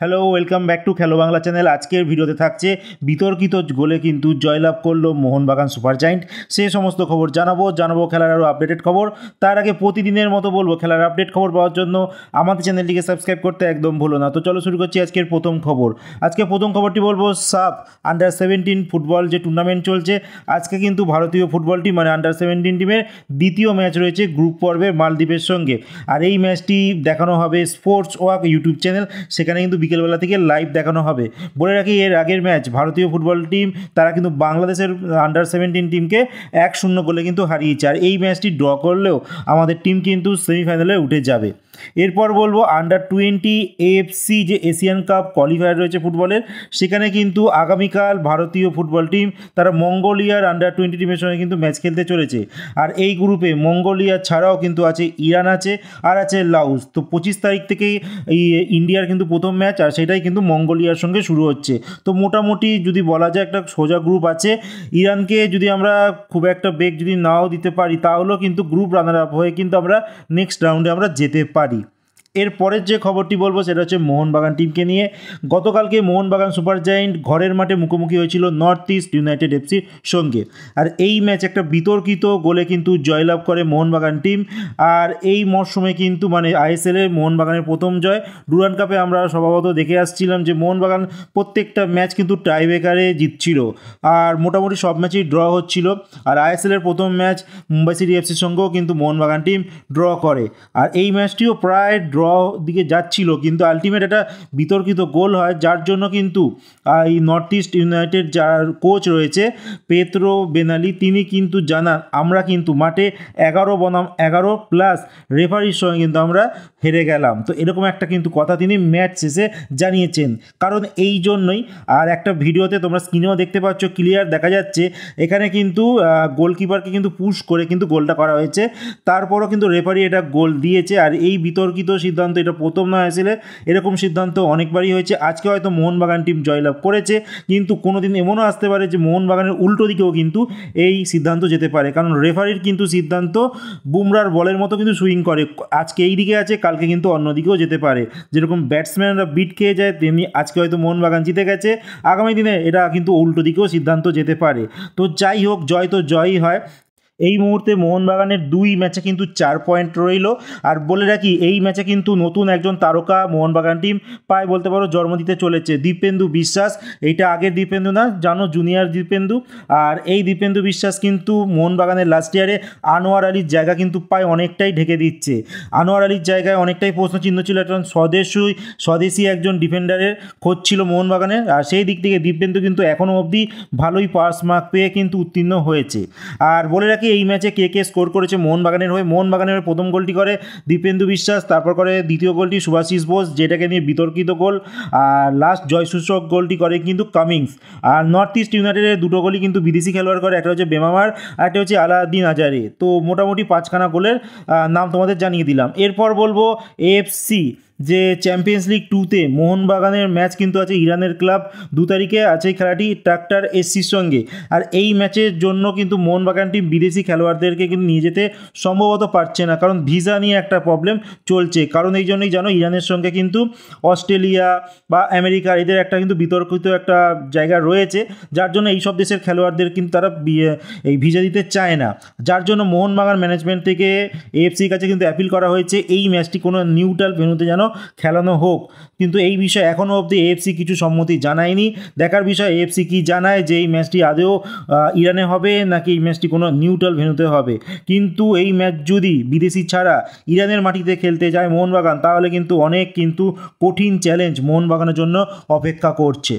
Hello, welcome back to খেলো Bangla channel. আজকের ভিডিওতে থাকছে বিতর্কিত গোলে কিন্তু জয়লাভ করলো মোহনবাগান সুপার জায়েন্ট। সে সমস্ত খবর জানাবো খেলার আরও আপডেটেড খবর। তার আগে প্রতিদিনের মতো বলবো, খেলার আপডেট খবর পাওয়ার জন্য আমাদের চ্যানেলটিকে সাবস্ক্রাইব করতে একদম ভুলো না। তো চলো শুরু করছি আজকের প্রথম খবর। আজকে প্রথম খবরটি বলবো, সাফ আন্ডার-17 ফুটবল যে টুর্নামেন্ট চলছে, আজকে কিন্তু ভারতীয় ফুটবল টিম মানে আন্ডার-17 টিমের দ্বিতীয় ম্যাচ রয়েছে গ্রুপ পর্বে মালদ্বীপের সঙ্গে। আর এই ম্যাচটি দেখানো হবে স্পোর্টস ওয়াক ইউটিউব চ্যানেল, সেখানে কিন্তু বিকেলবেলা থেকে লাইভ দেখানো হবে। বলে রাখি, এর আগের ম্যাচ ভারতীয় ফুটবল টিম তারা কিন্তু বাংলাদেশের আন্ডার-17 টিমকে 1-0 গোলে কিন্তু হারিয়েছে। আর এই ম্যাচটি ড্র করলেও আমাদের টিম কিন্তু সেমিফাইনালে উঠে যাবে। এরপর বলবো আন্ডার-20 এএফসি যে এশিয়ান কাপ কোয়ালিফায়ার রয়েছে ফুটবলের, সেখানে কিন্তু আগামীকাল ভারতীয় ফুটবল টিম তারা মঙ্গোলিয়ার আন্ডার-20 টিমের সঙ্গে কিন্তু ম্যাচ খেলতে চলেছে। আর এই গ্রুপে মঙ্গোলিয়া ছাড়াও কিন্তু আছে ইরান আছে আর আছে লাউস। তো 25 তারিখ থেকে এই ইন্ডিয়ার কিন্তু প্রথম ম্যাচ, আর সেটাই কিন্তু মঙ্গোলিয়ার সঙ্গে শুরু হচ্ছে। তো মোটামুটি যদি বলা যায় একটা সোজা গ্রুপ আছে। ইরানকে যদি আমরা খুব একটা বেগ যদি নাও দিতে পারি, তাহলেও কিন্তু গ্রুপ রানার আপ হয়ে কিন্তু আমরা নেক্সট রাউন্ডে আমরা যেতে পারি। এরপরের যে খবরটি বলবো সেটা হচ্ছে মোহনবাগান টিমকে নিয়ে। গতকালকে মোহনবাগান সুপার জায়েন্ট ঘরের মাঠে মুখোমুখি হয়েছিল নর্থ ইস্ট ইউনাইটেড এফসির সঙ্গে। আর এই ম্যাচ একটা বিতর্কিত গোলে কিন্তু জয়লাভ করে মোহনবাগান টিম। আর এই মরশুমে কিন্তু মানে আইএসএলে মোহনবাগানের প্রথম জয়। ডুরান্ড কাপে আমরা স্বভাবত দেখে আসছিলাম যে মোহনবাগান প্রত্যেকটা ম্যাচ কিন্তু টাইব্রেকারে জিতছিল, আর মোটামুটি সব ম্যাচই ড্র হচ্ছিল। আর আইএসএলের প্রথম ম্যাচ মুম্বাই সিটি এফসির সঙ্গেও কিন্তু মোহনবাগান টিম ড্র করে। আর এই ম্যাচটিও প্রায় ড্র দিকে যাচ্ছিল, কিন্তু আলটিমেট একটা বিতর্কিত গোল হয়, যার জন্য কিন্তু এই নর্থ ইস্ট ইউনাইটেড যার কোচ রয়েছে পেদ্রো বেনালি, তিনি কিন্তু জানান আমরা কিন্তু মাঠে 11 বনাম 11 প্লাস রেফারির সঙ্গে কিন্তু আমরা হেরে গেলাম। তো এরকম একটা কিন্তু কথা তিনি ম্যাচ শেষে জানিয়েছেন। কারণ এই জন্যই, আর একটা ভিডিওতে তোমরা স্ক্রিনেও দেখতে পাচ্ছ, ক্লিয়ার দেখা যাচ্ছে এখানে কিন্তু গোলকিপারকে কিন্তু পুশ করে কিন্তু গোলটা করা হয়েছে। তারপরও কিন্তু রেফারি এটা গোল দিয়েছে। আর এই বিতর্কিত সিদ্ধান্ত এটা প্রথম নয়, আসলে এরকম সিদ্ধান্ত অনেকবারই হয়েছে। আজকে হয়তো মোহনবাগান টিম জয়লাভ করেছে, কিন্তু কোনো দিন এমনও আসতে পারে যে মোহনবাগানের উল্টো দিকেও কিন্তু এই সিদ্ধান্ত যেতে পারে। কারণ রেফারির কিন্তু সিদ্ধান্ত বুমরার বলের মতো কিন্তু সুইং করে, আজকে এই দিকে আছে কালকে কিন্তু অন্যদিকেও যেতে পারে। যেরকম ব্যাটসম্যানরা বিট খেয়ে যায়, তেমনি আজকে হয়তো মোহনবাগান জিতে গেছে, আগামী দিনে এটা কিন্তু উল্টো দিকেও সিদ্ধান্ত যেতে পারে। তো যাই হোক, জয় তো জয়ই হয়। এই মুহূর্তে মোহনবাগানের 2 ম্যাচে কিন্তু 4 পয়েন্ট রইল। আর বলে রাখি, এই ম্যাচে কিন্তু নতুন একজন তারকা মোহনবাগান টিম পায় বলতে পারো জন্ম দিতে চলেছে, দীপেন্দু বিশ্বাস। এইটা আগের দীপেন্দু না, জানো, জুনিয়র দীপেন্দু। আর এই দীপেন্দু বিশ্বাস কিন্তু মোহনবাগানের লাস্ট ইয়ারে আনোয়ার আলীর জায়গা কিন্তু পায় অনেকটাই ঢেকে দিচ্ছে। আনোয়ার আলীর জায়গায় অনেকটাই প্রশ্নচিহ্ন ছিল, একজন স্বদেশি একজন ডিফেন্ডারের খোঁজ ছিল মোহনবাগানের। আর সেই দিক থেকে দীপেন্দু কিন্তু এখনও অবধি ভালোই পাস মার্ক পেয়ে কিন্তু উত্তীর্ণ হয়েছে। আর বলে রাখি, এই ম্যাচে কে স্কোর করেছে মোহনবাগানের হয়ে। মোহনবাগানের হয়ে প্রথম গোলটি করে দীপেন্দু বিশ্বাস, তারপর করে দ্বিতীয় গোলটি সুভাশিস বোস, যেটাকে নিয়ে বিতর্কিত গোল। আর লাস্ট জয়সূচক গোলটি করে কিন্তু কামিংস। আর নর্থ ইস্ট ইউনাইটেডের 2টো গোলই কিন্তু বিদেশি খেলোয়াড় করে, একটা হচ্ছে বেমামার আর একটা হচ্ছে আলাউদ্দিন আজারে। তো মোটামুটি 5খানা গোলের নাম তোমাদের জানিয়ে দিলাম। এরপর বলবো এএফসি যে চ্যাম্পিয়ন্স লিগ 2তে মোহনবাগানের ম্যাচ কিন্তু আছে ইরানের ক্লাব 2 তারিখে আছে খেলাটি টাকটার এসসির সঙ্গে। আর এই ম্যাচের জন্য কিন্তু মোহনবাগান টিম বিদেশি খেলোয়াড়দেরকে কিন্তু নিয়ে যেতে সম্ভবত পারছে না, কারণ ভিসা নিয়ে একটা প্রবলেম চলছে। কারণ এই জন্যই জানো, ইরানের সঙ্গে কিন্তু অস্ট্রেলিয়া বা আমেরিকা এদের একটা কিন্তু বিতর্কিত একটা জায়গা রয়েছে, যার জন্য এই সব দেশের খেলোয়াড়দের কিন্তু তারা এই ভিসা দিতে চায় না। যার জন্য মোহনবাগান ম্যানেজমেন্ট থেকে এএফসির কাছে কিন্তু অ্যাপিল করা হয়েছে এই ম্যাচটি কোনো নিউট্রাল ভেন্যুতে যেন খেলানো হোক। কিন্তু এই বিষয়ে এখনও অবধি এএফসি কিছু সম্মতি জানায়নি। দেখার বিষয় এএফসি কি জানায়, যে এই ম্যাচটি আদৌ ইরানে হবে নাকি এই ম্যাচটি কোনো নিউট্রাল ভেন্যুতে হবে। কিন্তু এই ম্যাচ যদি বিদেশি ছাড়া ইরানের মাটিতে খেলতে যায় মোহনবাগান, তাহলে কিন্তু অনেক কিন্তু কঠিন চ্যালেঞ্জ মোহনবাগানের জন্য অপেক্ষা করছে।